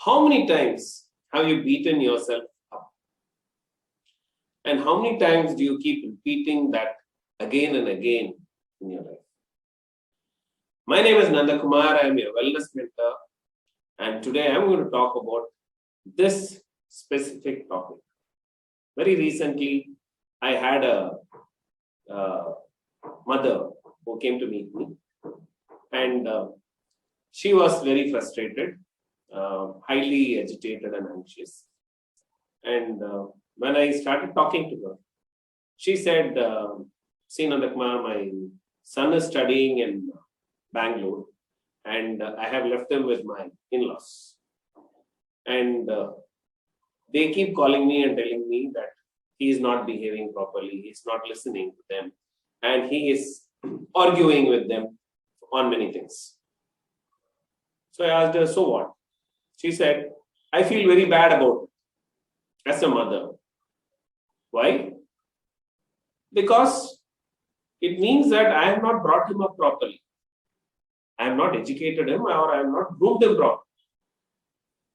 How many times have you beaten yourself up? And how many times do you keep repeating that again and again in your life? My name is Nanda Kumar. I am your wellness mentor. And today I'm going to talk about this specific topic. Very recently, I had a mother who came to meet me, and she was very frustrated, highly agitated and anxious. And when I started talking to her, she said, see, Nanda Kumar, my son is studying in Bangalore, and I have left him with my in-laws. And they keep calling me and telling me that he is not behaving properly, he is not listening to them, and he is arguing with them on many things. So I asked her, so what? She said, I feel very bad about it as a mother. Why? Because it means that I have not brought him up properly. I have not educated him, or I have not groomed him properly.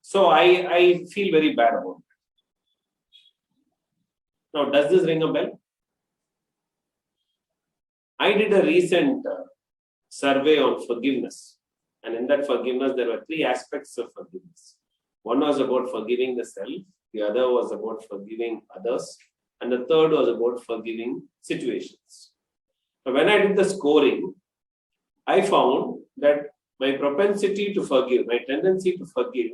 So I feel very bad about it. Now, does this ring a bell? I did a recent survey on forgiveness. And in that forgiveness, there were 3 aspects of forgiveness. One was about forgiving the self. The other was about forgiving others. And the third was about forgiving situations. So when I did the scoring, I found that my propensity to forgive, my tendency to forgive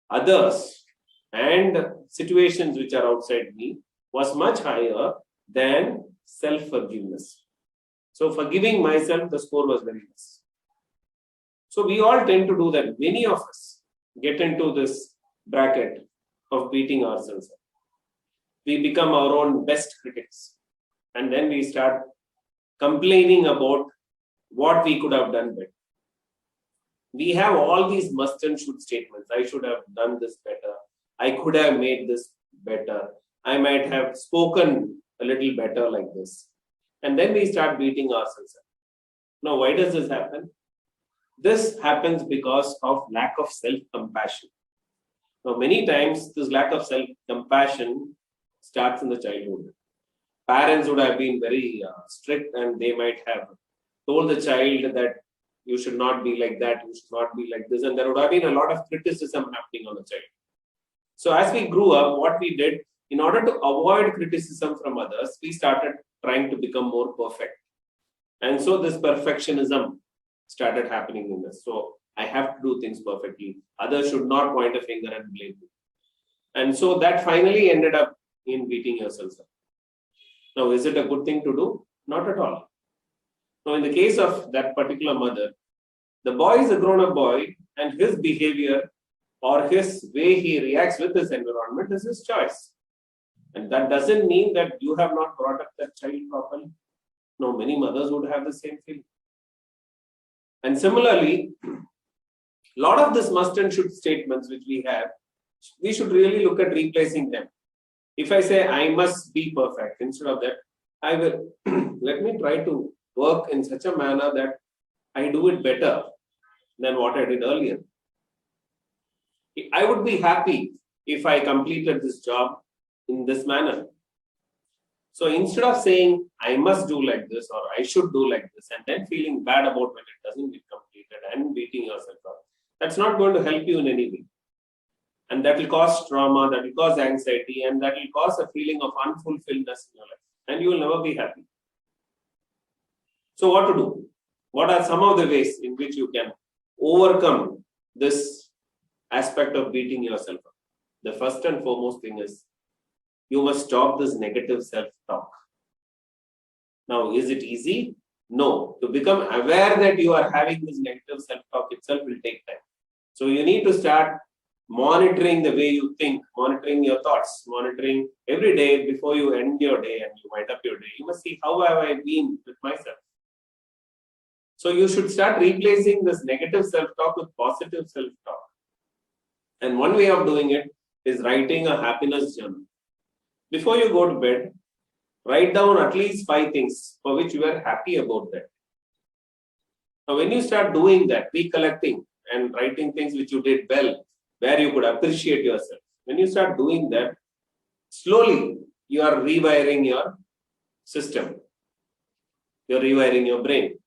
others and situations which are outside me was much higher than self-forgiveness. So forgiving myself, the score was very less. So we all tend to do that. Many of us get into this bracket of beating ourselves up. We become our own best critics. And then we start complaining about what we could have done better. We have all these must and should statements. I should have done this better. I could have made this better. I might have spoken a little better like this. And then we start beating ourselves up. Now, why does this happen? This happens because of lack of self-compassion. Now, many times this lack of self-compassion starts in the childhood. Parents would have been very strict, and they might have told the child that you should not be like that, you should not be like this, and there would have been a lot of criticism happening on the child. So as we grew up, what we did, in order to avoid criticism from others, we started trying to become more perfect. And so this perfectionism started happening in us. So I have to do things perfectly. Others should not point a finger and blame me. And so that finally ended up in beating yourself up. Now, is it a good thing to do? Not at all. Now, in the case of that particular mother, the boy is a grown-up boy, and his behavior or his way he reacts with his environment is his choice. And that doesn't mean that you have not brought up that child properly. No, many mothers would have the same feeling. And similarly, a lot of this must and should statements which we have, we should really look at replacing them. If I say I must be perfect, instead of that, I will let me try to work in such a manner that I do it better than what I did earlier. I would be happy if I completed this job in this manner. So instead of saying I must do like this or I should do like this and then feeling bad about when it doesn't get completed and beating yourself up, that's not going to help you in any way. And that will cause trauma, that will cause anxiety, and that will cause a feeling of unfulfilledness in your life. And you will never be happy. So what to do? What are some of the ways in which you can overcome this aspect of beating yourself up? The first and foremost thing is you must stop this negative self-talk. Now, is it easy? No. To become aware that you are having this negative self-talk itself will take time. So you need to start monitoring the way you think, monitoring your thoughts, monitoring every day before you end your day and you wind up your day. You must see, how have I been with myself? So you should start replacing this negative self-talk with positive self-talk. And one way of doing it is writing a happiness journal. Before you go to bed, write down at least 5 things for which you are happy about that. Now, when you start doing that, recollecting and writing things which you did well where you could appreciate yourself. When you start doing that, slowly you are rewiring your system. You're rewiring your brain.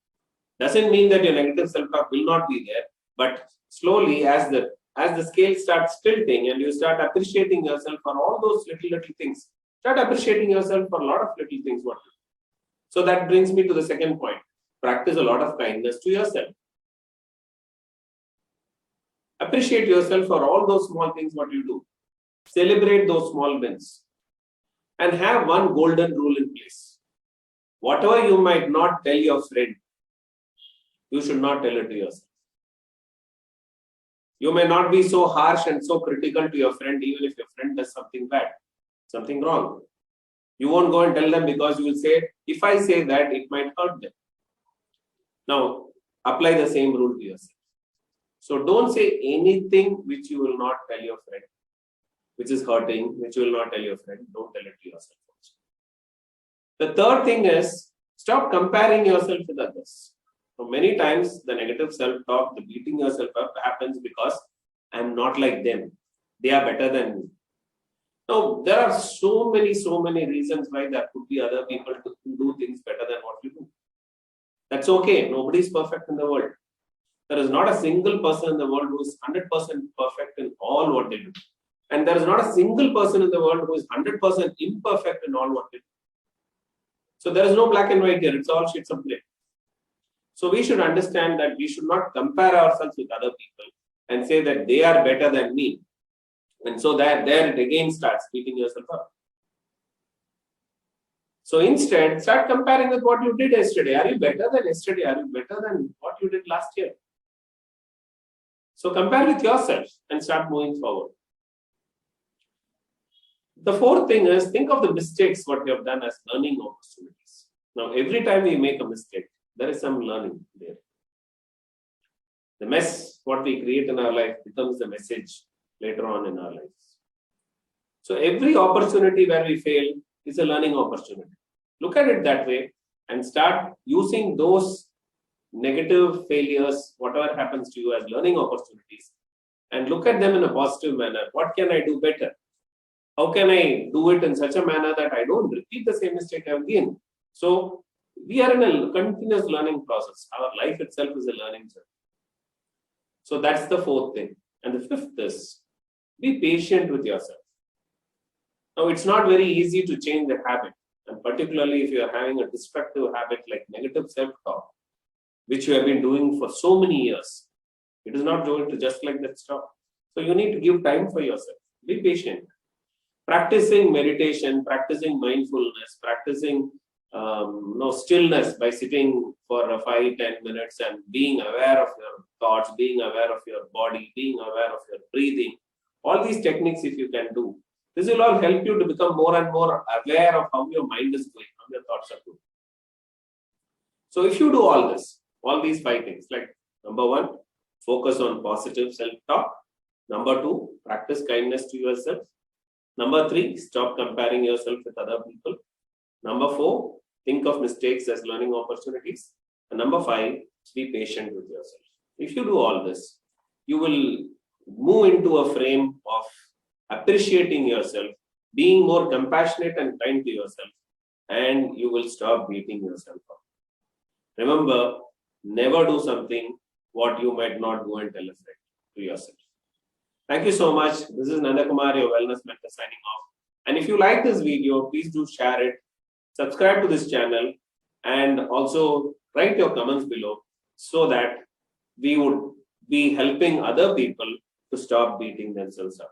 Doesn't mean that your negative self-talk will not be there, but slowly as the scale starts tilting and you start appreciating yourself for all those little things, start appreciating yourself for a lot of little things. So that brings me to the second point. Practice a lot of kindness to yourself. Appreciate yourself for all those small things what you do. Celebrate those small wins. And have one golden rule in place. Whatever you might not tell your friend, you should not tell it to yourself. You may not be so harsh and so critical to your friend even if your friend does something bad, something wrong. You won't go and tell them because you will say, if I say that, it might hurt them. Now, apply the same rule to yourself. So don't say anything which you will not tell your friend, which is hurting, which you will not tell your friend. Don't tell it to yourself also. The third thing is, stop comparing yourself with others. So many times, the negative self-talk, the beating yourself up happens because I'm not like them. They are better than me. Now, there are so many reasons why there could be other people who do things better than what you do. That's okay. Nobody is perfect in the world. There is not a single person in the world who is 100% perfect in all what they do. And there is not a single person in the world who is 100% imperfect in all what they do. So there is no black and white here. It's all shades of gray. So we should understand that we should not compare ourselves with other people and say that they are better than me. And so that there it again starts beating yourself up. So instead, start comparing with what you did yesterday. Are you better than yesterday? Are you better than what you did last year? So compare with yourself and start moving forward. The fourth thing is, think of the mistakes what we have done as learning opportunities. Now, every time we make a mistake, there is some learning there. The mess what we create in our life becomes the message later on in our lives. So every opportunity where we fail is a learning opportunity. Look at it that way and start using those negative failures, whatever happens to you, as learning opportunities, and look at them in a positive manner. What can I do better? How can I do it in such a manner that I don't repeat the same mistake again? So we are in a continuous learning process. Our life itself is a learning journey. So that's the fourth thing. And the fifth is, be patient with yourself. Now, it's not very easy to change a habit, and particularly if you are having a destructive habit like negative self-talk, which you have been doing for so many years. It is not going to just like that stop. So you need to give time for yourself. Be patient. Practicing meditation, practicing mindfulness, practicing stillness by sitting for 5-10 minutes and being aware of your thoughts, being aware of your body, being aware of your breathing. All these techniques, if you can do, this will all help you to become more and more aware of how your mind is going, how your thoughts are going. So if you do all this, all these 5 things, like number 1, focus on positive self-talk. Number 2, practice kindness to yourself. Number 3, stop comparing yourself with other people. Number 4, think of mistakes as learning opportunities. And number 5, be patient with yourself. If you do all this, you will move into a frame of appreciating yourself, being more compassionate and kind to yourself, and you will stop beating yourself up. Remember, never do something what you might not go and tell a friend to yourself. Thank you so much. This is Nandakumar, your wellness mentor, signing off. And if you like this video, please do share it, subscribe to this channel, and also write your comments below so that we would be helping other people to stop beating themselves up.